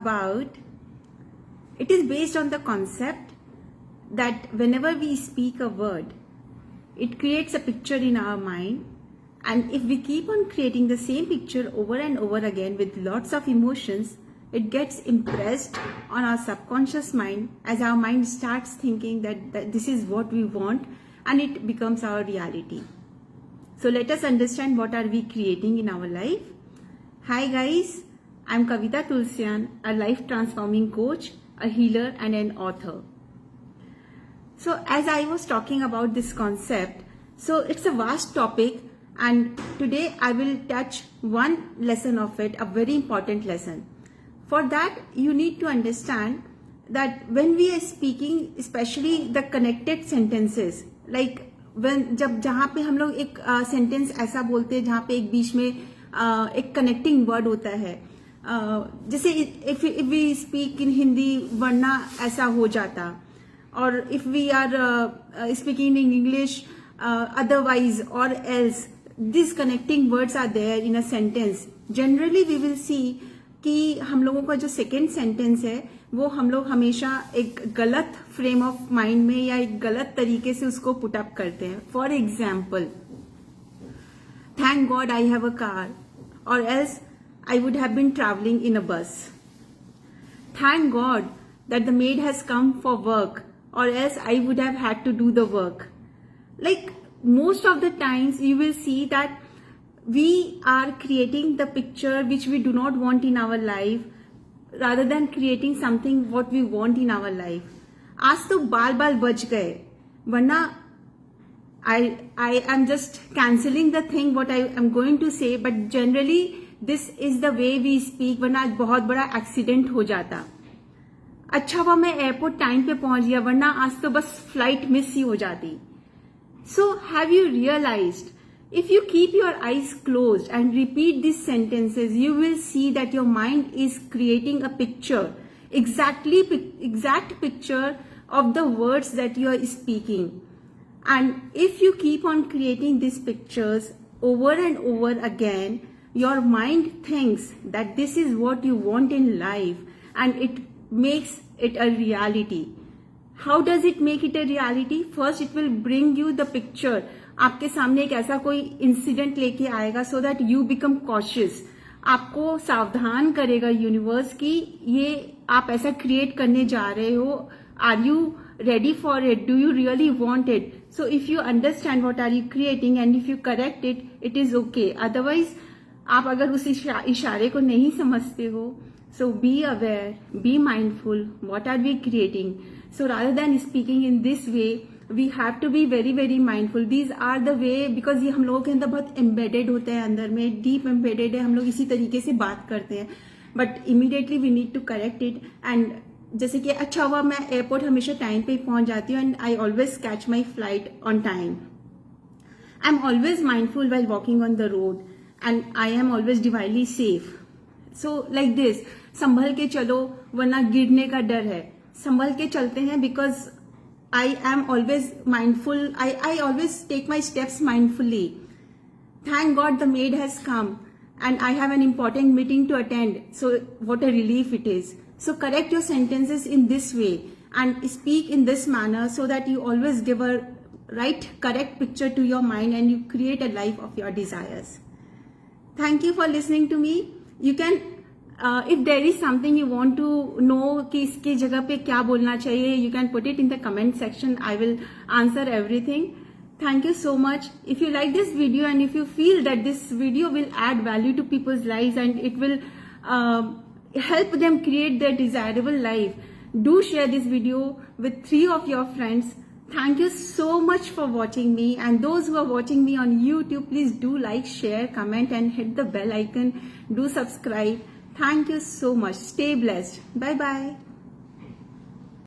about, it is based on the concept that whenever we speak a word, it creates a picture in our mind, and if we keep on creating the same picture over and over again with lots of emotions, it gets impressed on our subconscious mind as our mind starts thinking that this is what we want, and it becomes our reality. So let us understand what are we creating in our life. Hi guys, I'm Kavita Tulsian, a life transforming coach, a healer and an author. So as I was talking about this concept, so it's a vast topic, and today I will touch one lesson of it, a very important lesson. For that, you need to understand that when we are speaking, especially the connected sentences, like जब जहाँ पे हम लोग एक sentence ऐसा बोलते हैं जहाँ पे एक बीच में एक कनेक्टिंग वर्ड होता है, जैसे if we speak in Hindi वरना ऐसा हो जाता, और if we are speaking in English otherwise or else, these connecting words are there in a sentence. Generally we will see कि हम लोगों का जो सेकेंड सेंटेंस है वो हम लोग हमेशा एक गलत फ्रेम ऑफ माइंड में या एक गलत तरीके से उसको पुट अप करते हैं. For example, thank God I have a car, और else I would have been travelling in a bus. Thank God that the maid has come for work, और else I would have had to do the work. Like most of the times you will see that we are creating the picture which we do not want in our life rather than creating something what we want in our life. आज तो बाल बाल बच गए, वरना I am just cancelling the thing what I am going to say, but generally this is the way we speak. वरना आज बहुत बड़ा एक्सीडेंट हो जाता. अच्छा हुआ मैं एयरपोर्ट टाइम पे पहुंच गया, वरना आज तो बस फ्लाइट मिस ही हो जाती. So have you realized, if you keep your eyes closed and repeat these sentences, you will see that your mind is creating a picture, exact picture of the words that you are speaking. And if you keep on creating these pictures over and over again, your mind thinks that this is what you want in life, and it makes it a reality. How does it make it a reality? First, it will bring you the picture. आपके सामने एक ऐसा कोई incident लेके आएगा so that you become cautious. आपको सावधान करेगा यूनिवर्स की ये आप ऐसा क्रिएट करने जा रहे हो. Are you ready for it? Do you really want it? So if you understand what are you creating and if you correct it, it is okay. Otherwise, आप अगर उस इशारे को नहीं समझते हो, so be aware, be mindful. What are we creating? So rather than speaking in this way, we have to be very very mindful. These are the way, because ये हम लोगों के अंदर बहुत embedded होते हैं, अंदर में deep embedded है, हम लोग इसी तरीके से बात करते हैं. But immediately we need to correct it. And जैसे कि अच्छा हुआ मैं एयरपोर्ट हमेशा टाइम पे पहुंच जाती हूँ, and I always catch my flight on time. I'm always mindful while walking on the road, and I am always divinely safe. So like this, संभल के चलो वरना गिरने का डर है. संभल के चलते हैं because I am always mindful. I always take my steps mindfully. Thank God the maid has come and I have an important meeting to attend. So what a relief it is. So correct your sentences in this way and speak in this manner so that you always give a right, correct picture to your mind and you create a life of your desires. Thank you for listening to me. You can if there is something you want to know कि इसके जगह पे क्या बोलना चाहिए, you can put it in the comment section. I will answer everything. Thank you so much. If you like this video and if you feel that this video will add value to people's lives and it will help them create their desirable life, do share this video with 3 of your friends. Thank you so much for watching me, and those who are watching me on YouTube, please do like, share, comment and hit the bell icon. Do subscribe. Thank you so much. Stay blessed. Bye bye.